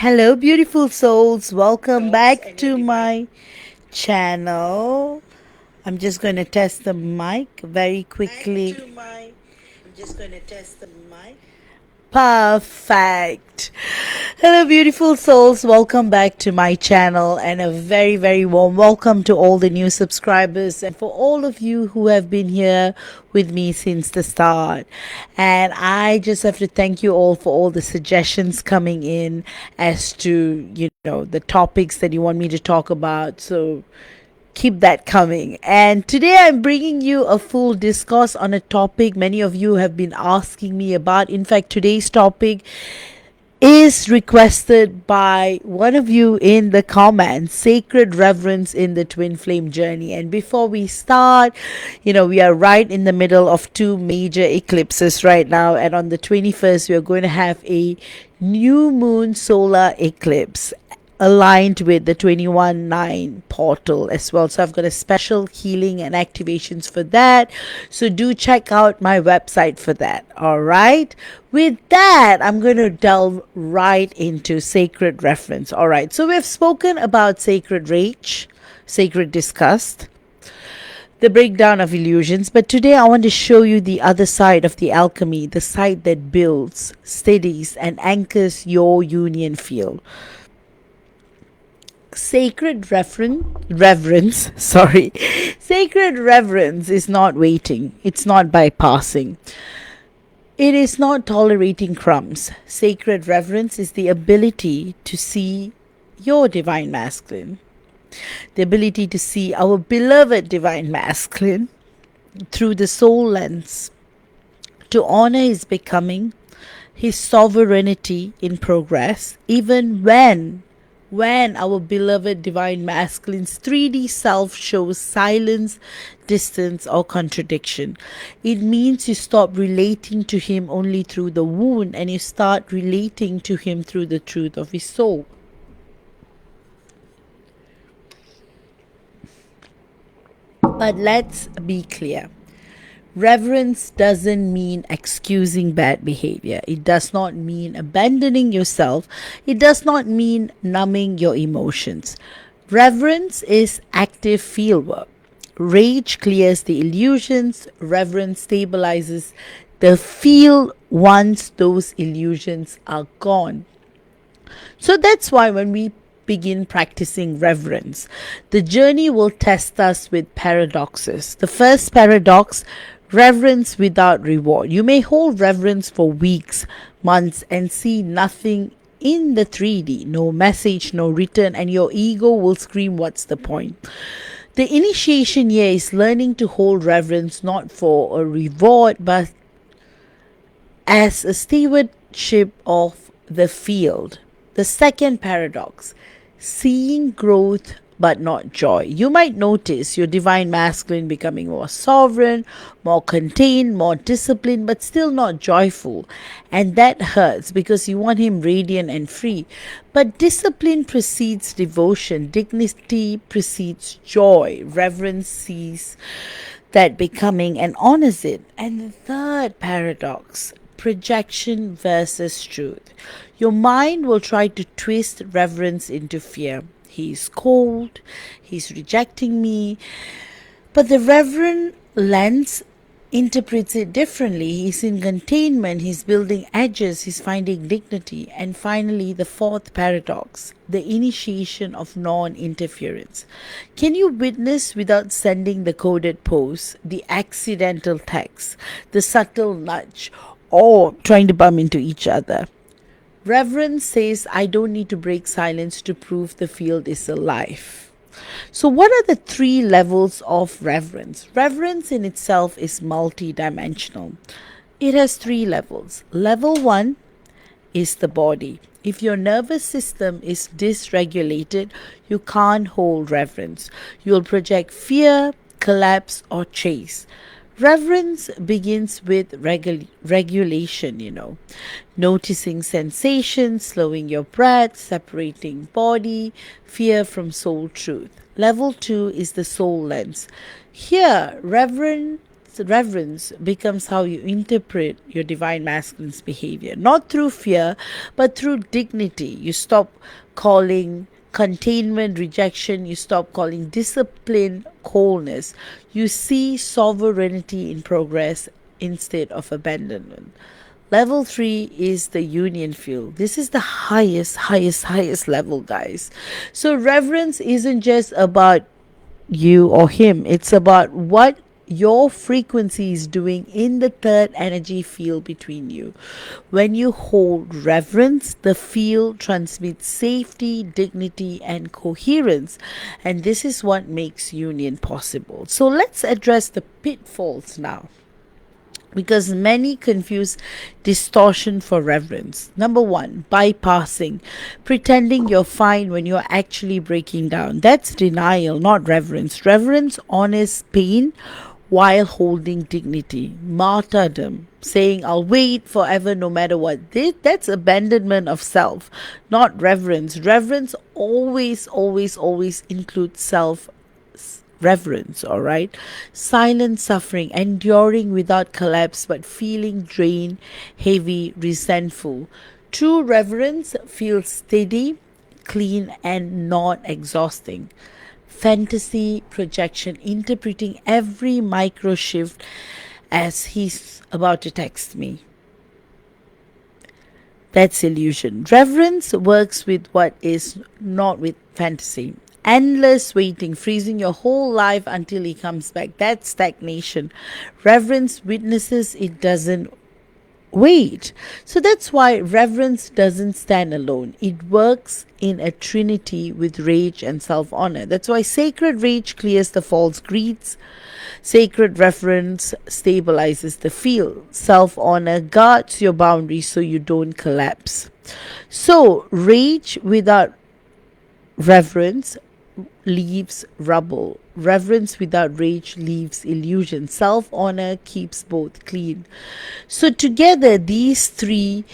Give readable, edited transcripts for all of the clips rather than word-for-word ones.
Hello, beautiful souls. Welcome back to my channel. I'm just going to test the mic very quickly. Perfect. Hello, beautiful souls. Welcome back to my channel and a very, very warm welcome to all the new subscribers and for all of you who have been here with me since the start. And I just have to thank you all for all the suggestions coming in as to, the topics that you want me to talk about. So keep that coming. And today I'm bringing you a full discourse on a topic many of you have been asking me about. In fact, today's topic is requested by one of you in the comments: sacred reverence in the twin flame journey. And before we start, we are right in the middle of two major eclipses right now, and on the 21st we are going to have a new moon solar eclipse aligned with the 21/9 portal as well. So I've got a special healing and activations for that. So do check out my website for that. All right. With that, I'm going to delve right into sacred reference. All right. So we've spoken about sacred rage, sacred disgust, the breakdown of illusions. But today I want to show you the other side of the alchemy, the side that builds, steadies, and anchors your union field. Sacred reverence sacred reverence is not waiting, it's not bypassing, it is not tolerating crumbs. Sacred reverence is the ability to see your divine masculine, the ability to see our beloved divine masculine through the soul lens, to honor his becoming, his sovereignty in progress, even when our beloved divine masculine's 3D self shows silence, distance, or contradiction. It means you stop relating to him only through the wound and you start relating to him through the truth of his soul. But let's be clear. Reverence doesn't mean excusing bad behavior. It does not mean abandoning yourself. It does not mean numbing your emotions. Reverence is active fieldwork. Rage clears the illusions. Reverence stabilizes the field once those illusions are gone. So that's why when we begin practicing reverence, the journey will test us with paradoxes. The first paradox: reverence without reward. You may hold reverence for weeks, months, and see nothing in the 3D, no message, no return, and your ego will scream, "What's the point?" The initiation here is learning to hold reverence not for a reward, but as a stewardship of the field. The second paradox: seeing growth but not joy. You might notice your divine masculine becoming more sovereign, more contained, more disciplined, but still not joyful. And that hurts because you want him radiant and free. But discipline precedes devotion. Dignity precedes joy. Reverence sees that becoming and honors it. And the third paradox: projection versus truth. Your mind will try to twist reverence into fear. He's cold, he's rejecting me. But the reverent lens interprets it differently. He's in containment, he's building edges, he's finding dignity. And finally, the fourth paradox: the initiation of non-interference. Can you witness without sending the coded post, the accidental text, the subtle nudge, or trying to bump into each other? Reverence says, I don't need to break silence to prove the field is alive. So what are the three levels of reverence? Reverence in itself is multidimensional. It has three levels. Level 1 is the body. If your nervous system is dysregulated, you can't hold reverence. You'll project fear, collapse, or chase. Reverence begins with regulation, noticing sensations, slowing your breath, separating body, fear from soul truth. Level 2 is the soul lens. Here, reverence reverence becomes how you interpret your divine masculine's behavior, not through fear, but through dignity. You stop calling containment rejection, you stop calling discipline coldness. You see sovereignty in progress instead of abandonment. Level 3 is the union field. This is the highest level, guys. So reverence isn't just about you or him. It's about what your frequency is doing in the third energy field between you. When you hold reverence, the field transmits safety, dignity, and coherence. And this is what makes union possible. So let's address the pitfalls now, because many confuse distortion for reverence. Number 1, bypassing, pretending you're fine when you're actually breaking down. That's denial, not reverence. Reverence honors pain while holding dignity. Martyrdom, saying I'll wait forever no matter what. That's abandonment of self, not reverence. Reverence always includes self reverence. All right. Silent suffering, enduring without collapse but feeling drained, heavy, resentful. True reverence feels steady, clean, and not exhausting. Fantasy projection, interpreting every micro shift as he's about to text me. That's illusion. Reverence works with what is, not with fantasy. Endless waiting, freezing your whole life until he comes back. That's stagnation. Reverence witnesses, it doesn't wait. So that's why reverence doesn't stand alone. It works in a trinity with rage and self-honor. That's why sacred rage clears the false greeds. Sacred reverence stabilizes the field. Self-honor guards your boundaries so you don't collapse. So rage without reverence leaves rubble. Reverence without rage leaves illusion. Self-honor keeps both clean. So together these three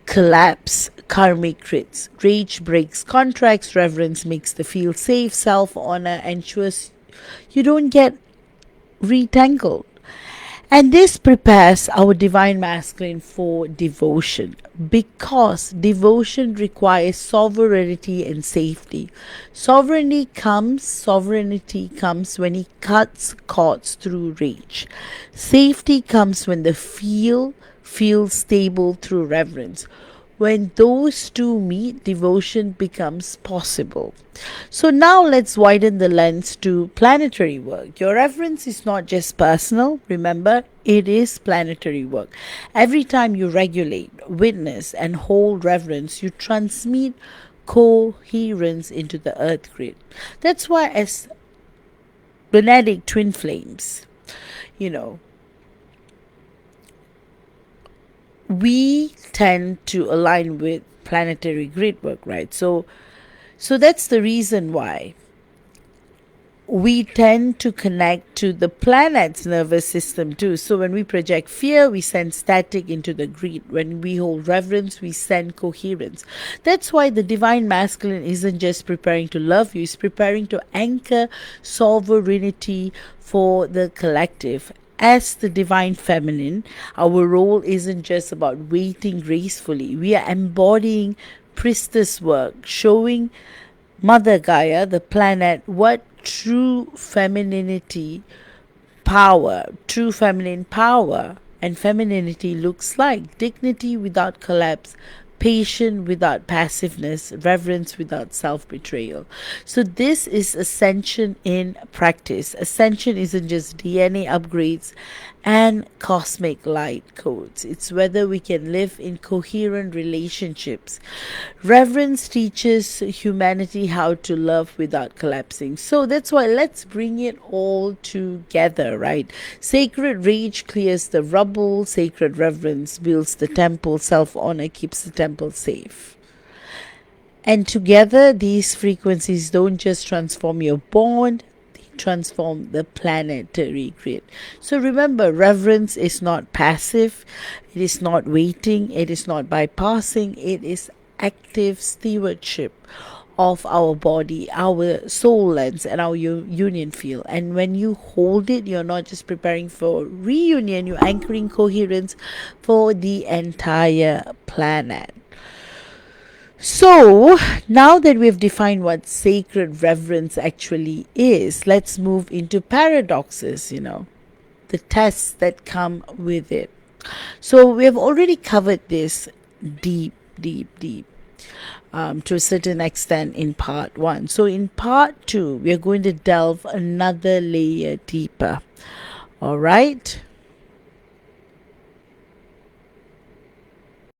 collapse karmic crits. Rage breaks contracts, reverence makes the field safe, self-honor ensures you don't get retangled. And this prepares our divine masculine for devotion, because devotion requires sovereignty and safety. Sovereignty comes when he cuts cords through rage. Safety comes when the field feels stable through reverence. When those two meet, devotion becomes possible. So now let's widen the lens to planetary work. Your reverence is not just personal, remember, it is planetary work. Every time you regulate, witness, and hold reverence, you transmit coherence into the earth grid. That's why as monadic twin flames, we tend to align with planetary grid work, right? So that's the reason why we tend to connect to the planet's nervous system too. So when we project fear, we send static into the grid. When we hold reverence, we send coherence. That's why the divine masculine isn't just preparing to love you, it's preparing to anchor sovereignty for the collective. As the divine feminine, our role isn't just about waiting gracefully. We are embodying priestess work, showing Mother Gaia, the planet, what true feminine power and femininity looks like. Dignity without collapse, patience without passiveness, reverence without self-betrayal. So this is ascension in practice. Ascension isn't just DNA upgrades and cosmic light codes. It's whether we can live in coherent relationships. Reverence teaches humanity how to love without collapsing. So that's why let's bring it all together, right? Sacred rage clears the rubble. Sacred reverence builds the temple. Self-honor keeps the temple safe. And together, these frequencies don't just transform your bond, transform the planetary grid. So remember, reverence is not passive, it is not waiting, it is not bypassing, it is active stewardship of our body, our soul lens, and our union field. And when you hold it, you're not just preparing for reunion, you're anchoring coherence for the entire planet. So, now that we've defined what sacred reverence actually is, let's move into paradoxes, the tests that come with it. So, we have already covered this deep, to a certain extent in part 1. So, in part 2, we are going to delve another layer deeper. All right.